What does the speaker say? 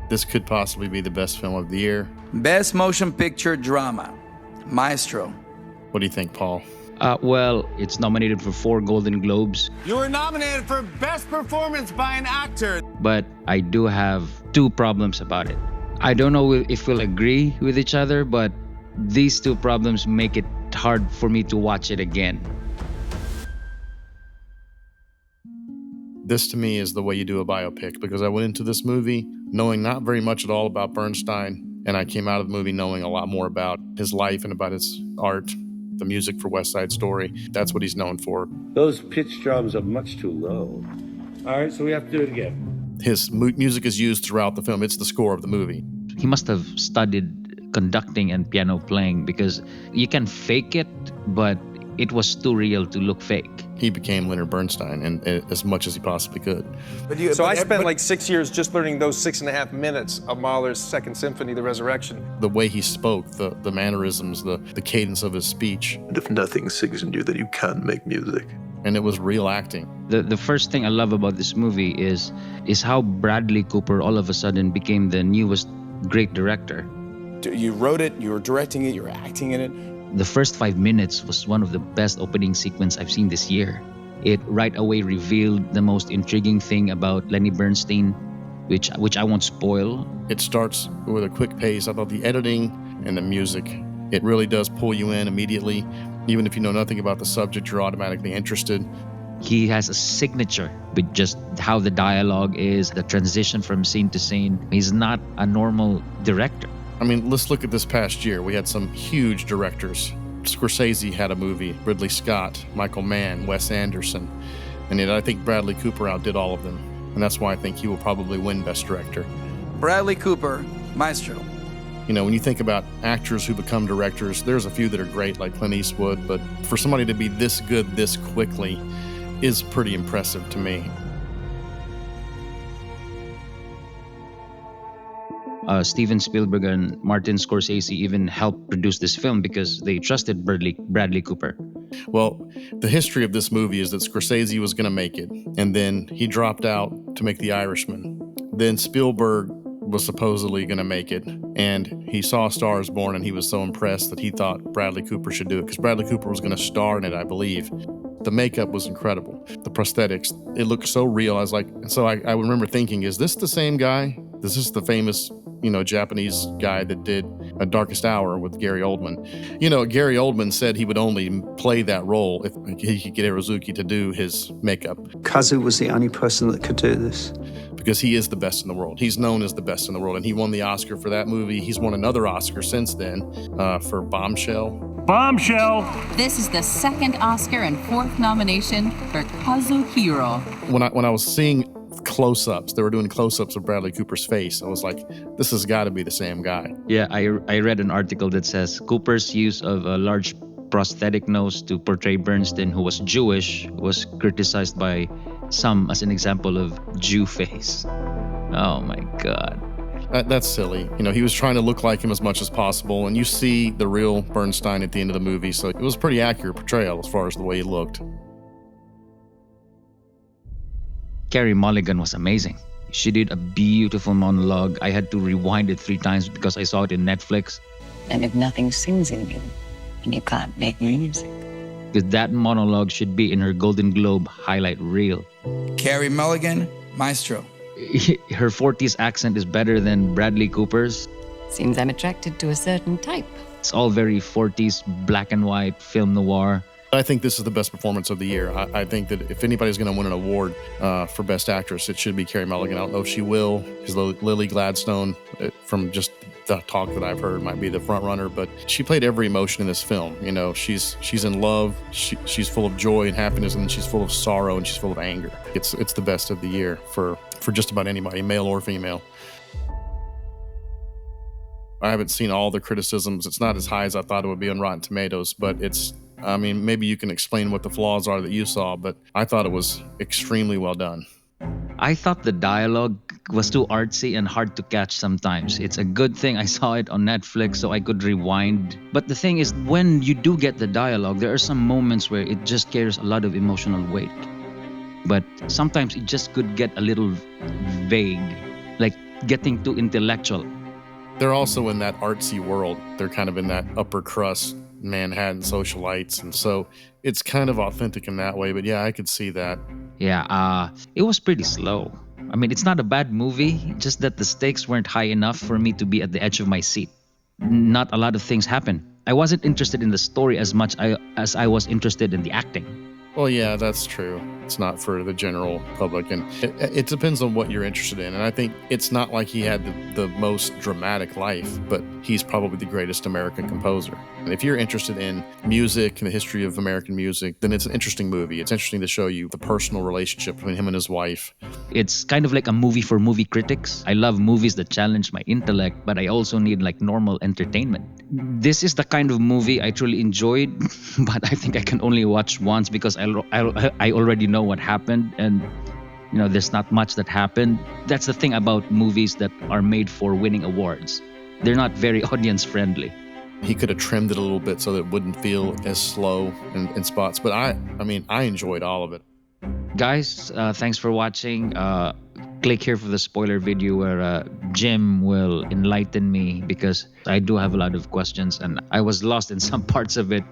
This could possibly be the best film of the year. Best Motion Picture Drama, Maestro. What do you think, Paul? Well, it's nominated for 4 Golden Globes. You were nominated for Best Performance by an Actor. But I do have 2 problems about it. I don't know if we'll agree with each other, but these 2 problems make it hard for me to watch it again. This to me is the way you do a biopic, because I went into this movie knowing not very much at all about Bernstein, and I came out of the movie knowing a lot more about his life and about his art, the music for West Side Story. That's what he's known for. Those pitch drums are much too low. All right, so we have to do it again. His music is used throughout the film. It's the score of the movie. He must have studied conducting and piano playing, because you can fake it, but it was too real to look fake. He became Leonard Bernstein, and as much as he possibly could. I spent like 6 years just learning those 6.5 minutes of Mahler's Second Symphony, The Resurrection. The way he spoke, the mannerisms, the cadence of his speech. And if nothing signals you that you can make music. And it was real acting. The first thing I love about this movie is how Bradley Cooper all of a sudden became the newest great director. You wrote it, you were directing it, you were acting in it. The first 5 minutes was one of the best opening sequence I've seen this year. It right away revealed the most intriguing thing about Lenny Bernstein, which I won't spoil. It starts with a quick pace. I thought the editing and the music, it really does pull you in immediately. Even if you know nothing about the subject, you're automatically interested. He has a signature with just how the dialogue is, the transition from scene to scene. He's not a normal director. I mean, let's look at this past year. We had some huge directors. Scorsese had a movie, Ridley Scott, Michael Mann, Wes Anderson. And yet I think Bradley Cooper outdid all of them. And that's why I think he will probably win Best Director. Bradley Cooper, Maestro. You know, when you think about actors who become directors, there's a few that are great, like Clint Eastwood. But for somebody to be this good this quickly is pretty impressive to me. Steven Spielberg and Martin Scorsese even helped produce this film because they trusted Bradley Cooper. Well, the history of this movie is that Scorsese was going to make it, and then he dropped out to make The Irishman. Then Spielberg was supposedly going to make it, and he saw *Star is Born*, and he was so impressed that he thought Bradley Cooper should do it, because Bradley Cooper was going to star in it, I believe. The makeup was incredible. The prosthetics, it looked so real. I was like, so I remember thinking, is this the same guy? This is the famous, Japanese guy that did A Darkest Hour with Gary Oldman. Gary Oldman said he would only play that role if he could get Hirozuki to do his makeup. Kazu was the only person that could do this. Because he is the best in the world. He's known as the best in the world, and he won the Oscar for that movie. He's won another Oscar since then for Bombshell. Bombshell! This is the second Oscar and 4th nomination for Kazuhiro. When I was seeing close-ups, they were doing close-ups of Bradley Cooper's face. I was like, this has got to be the same guy. Yeah, I read an article that says Cooper's use of a large prosthetic nose to portray Bernstein, who was Jewish, was criticized by some as an example of Jew face. Oh my God. That's silly. He was trying to look like him as much as possible, and you see the real Bernstein at the end of the movie, so it was a pretty accurate portrayal as far as the way he looked. Carey Mulligan was amazing. She did a beautiful monologue. I had to rewind it 3 times because I saw it in Netflix. And if nothing sings in you, then you can't make music. Because that monologue should be in her Golden Globe highlight reel. Carey Mulligan, Maestro. Her 40s accent is better than Bradley Cooper's. Seems I'm attracted to a certain type. It's all very 40s, black and white, film noir. I think this is the best performance of the year. I think that if anybody's going to win an award for Best Actress, it should be Carey Mulligan. I don't know if she will, because Lily Gladstone, from just the talk that I've heard, might be the front runner. But she played every emotion in this film. She's in love, she's full of joy and happiness, and then she's full of sorrow and she's full of anger. It's the best of the year for just about anybody, male or female. I haven't seen all the criticisms. It's not as high as I thought it would be on Rotten Tomatoes, but maybe you can explain what the flaws are that you saw, but I thought it was extremely well done. I thought the dialogue was too artsy and hard to catch sometimes. It's a good thing I saw it on Netflix so I could rewind. But the thing is, when you do get the dialogue, there are some moments where it just carries a lot of emotional weight. But sometimes it just could get a little vague. Like, getting too intellectual. They're also in that artsy world. They're kind of in that upper crust Manhattan socialites, and so it's kind of authentic in that way. But yeah, I could see that. Yeah, it was pretty slow. I mean, it's not a bad movie, just that the stakes weren't high enough for me to be at the edge of my seat. Not a lot of things happened. I wasn't interested in the story as much as I was interested in the acting. Well, yeah, that's true. It's not for the general public, and it depends on what you're interested in. And I think it's not like he had the most dramatic life, but he's probably the greatest American composer. And if you're interested in music and the history of American music, then it's an interesting movie. It's interesting to show you the personal relationship between him and his wife. It's kind of like a movie for movie critics. I love movies that challenge my intellect, but I also need like normal entertainment. This is the kind of movie I truly enjoyed, but I think I can only watch once because I already know what happened, and there's not much that happened. That's the thing about movies that are made for winning awards. They're not very audience friendly. He could have trimmed it a little bit so that it wouldn't feel as slow in spots. But I enjoyed all of it. Guys, thanks for watching. Click here for the spoiler video where Jim will enlighten me, because I do have a lot of questions and I was lost in some parts of it.